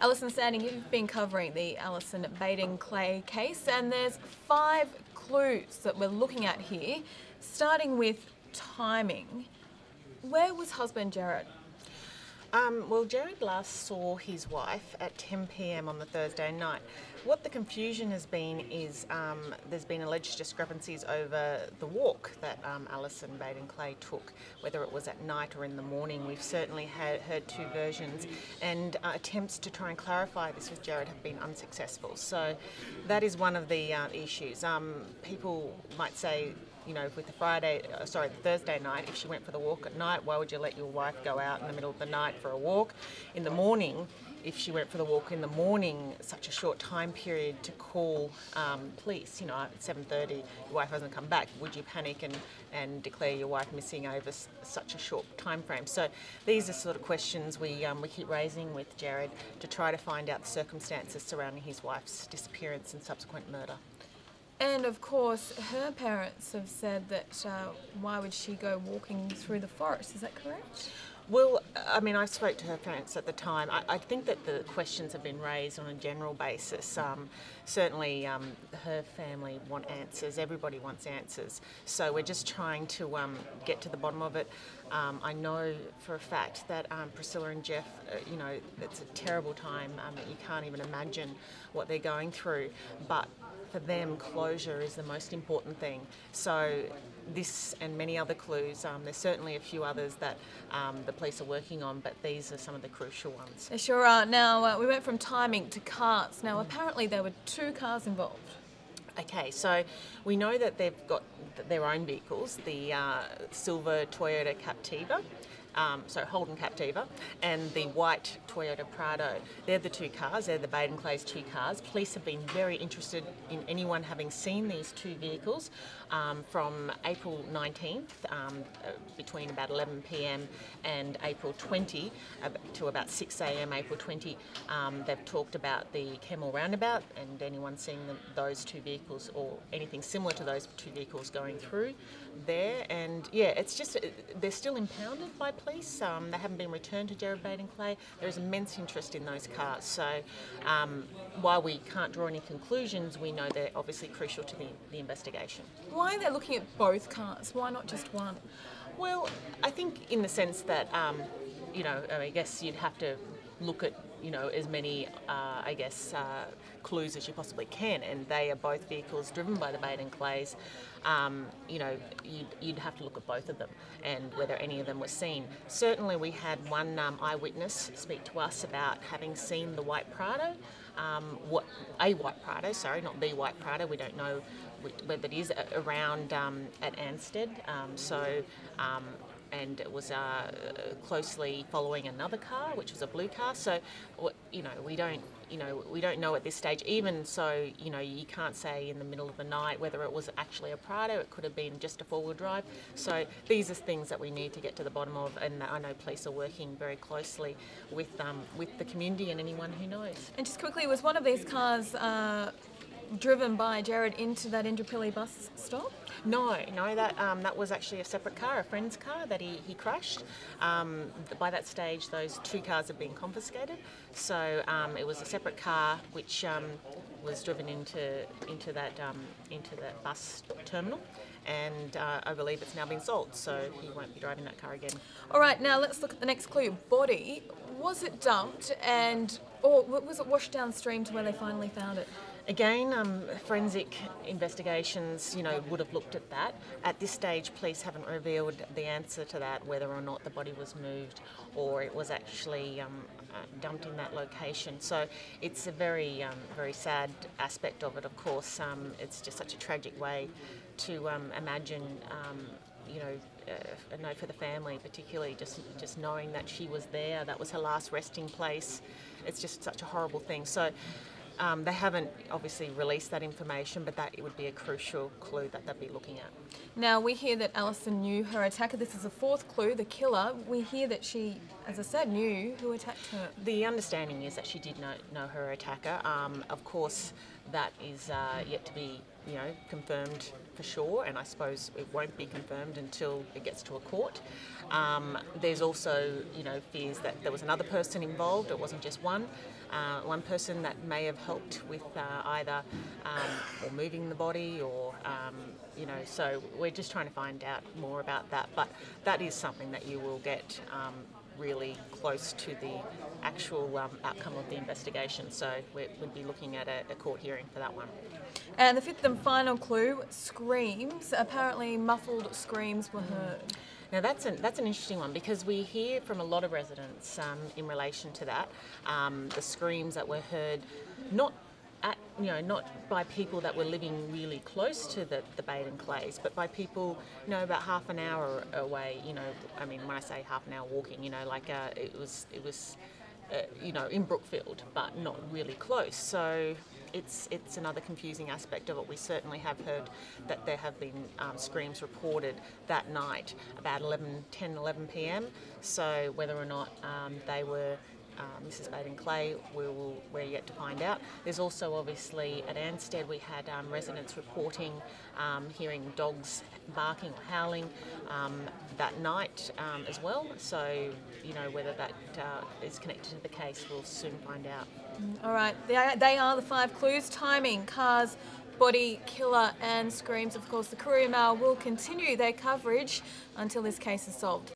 Alison Sandy, you've been covering the Alison Baden-Clay case, and there's 5 clues that we're looking at here, starting with timing. Where was husband Jared? Well, Jared last saw his wife at 10 p.m. on the Thursday night. What the confusion has been is there's been alleged discrepancies over the walk that Alison Baden-Clay took, whether it was at night or in the morning. We've certainly heard 2 versions, and attempts to try and clarify this with Jared have been unsuccessful. So that is one of the issues. People might say, you know, with the Thursday night, if she went for the walk at night, why would you let your wife go out in the middle of the night for a walk? In the morning, if she went for the walk in the morning, such a short time period to call police, you know, at 7:30, your wife hasn't come back, would you panic and declare your wife missing over such a short time frame? So these are sort of questions we keep raising with Jared to try to find out the circumstances surrounding his wife's disappearance and subsequent murder. And of course, her parents have said that why would she go walking through the forest? Is that correct? Well, I mean, I spoke to her parents at the time. I think that the questions have been raised on a general basis. Certainly, her family want answers. Everybody wants answers. So we're just trying to get to the bottom of it. I know for a fact that Priscilla and Jeff, you know, it's a terrible time. You can't even imagine what they're going through. But for them, closure is the most important thing. So this and many other clues, there's certainly a few others that the police are working on, but these are some of the crucial ones. They sure are. Now, we went from timing to cars. Now, apparently there were 2 cars involved. Okay, so we know that they've got their own vehicles, the silver Toyota Captiva, Holden Captiva, and the white Toyota Prado. They're the 2 cars, they're the Baden-Clay's 2 cars. Police have been very interested in anyone having seen these 2 vehicles from April 19th between about 11 p.m. and April 20 to about 6 a.m. April 20. They've talked about the Kemmel roundabout and anyone seeing those 2 vehicles or anything similar to those 2 vehicles going through there. And yeah, it's just, they're still impounded by police. They haven't been returned to Jared Baden-Clay. There is immense interest in those cars. So while we can't draw any conclusions, we know they're obviously crucial to the investigation. Why are they looking at both cars? Why not just one? Well, I think in the sense that, you know, I guess you'd have to look at, you know, as many, clues as you possibly can, and they are both vehicles driven by the Baden-Clays. You know, you'd have to look at both of them and whether any of them were seen. Certainly we had one eyewitness speak to us about having seen the white Prado, a white Prado, sorry, not the white Prado, we don't know whether it is, around at Ansted. And it was closely following another car, which was a blue car. So, you know, we don't know at this stage. Even so, you know, you can't say in the middle of the night whether it was actually a Prado. It could have been just a 4-wheel drive. So these are things that we need to get to the bottom of, and I know police are working very closely with the community and anyone who knows. And just quickly, was one of these cars driven by Jared into that Indooroopilly bus stop? No, that was actually a separate car, a friend's car that he crashed. By that stage, those 2 cars had been confiscated, so it was a separate car which was driven into that bus terminal, and I believe it's now been sold, so he won't be driving that car again. All right, now let's look at the next clue. Body. Was it dumped, or was it washed downstream to where they finally found it? Again, forensic investigations, you know, would have looked at that. At this stage, police haven't revealed the answer to that, whether or not the body was moved or it was actually dumped in that location. So it's a very, very sad aspect of it, of course. It's just such a tragic way to imagine, you know, a note for the family, particularly just knowing that she was there, that was her last resting place. It's just such a horrible thing. So they haven't obviously released that information, but that it would be a crucial clue that they'd be looking at. Now, we hear that Alison knew her attacker. This is the 4th clue, the killer. We hear that she, as I said, knew who attacked her. The understanding is that she did know her attacker. Of course, that is yet to be confirmed for sure, and I suppose it won't be confirmed until it gets to a court. There's also, fears that there was another person involved. It wasn't just one person that may have helped with either or moving the body or, so we're just trying to find out more about that. But that is something that you will get really close to the actual outcome of the investigation. So we'd be looking at a court hearing for that one. And the fifth and final clue, screams. Apparently muffled screams were heard. Now that's an interesting one, because we hear from a lot of residents in relation to that, the screams that were heard, not by people that were living really close to the Baden-Clays, but by people, about half an hour away. When I say half an hour walking, it was in Brookfield, but not really close. So it's another confusing aspect of it. We certainly have heard that there have been screams reported that night about 10, 11 p.m. So whether or not they were Mrs. Baden-Clay, we're yet to find out. There's also, obviously, at Anstead we had residents reporting hearing dogs barking or howling that night as well. So, whether that is connected to the case, we'll soon find out. All right, they are the 5 clues: timing, cars, body, killer and screams. Of course, the Courier-Mail will continue their coverage until this case is solved.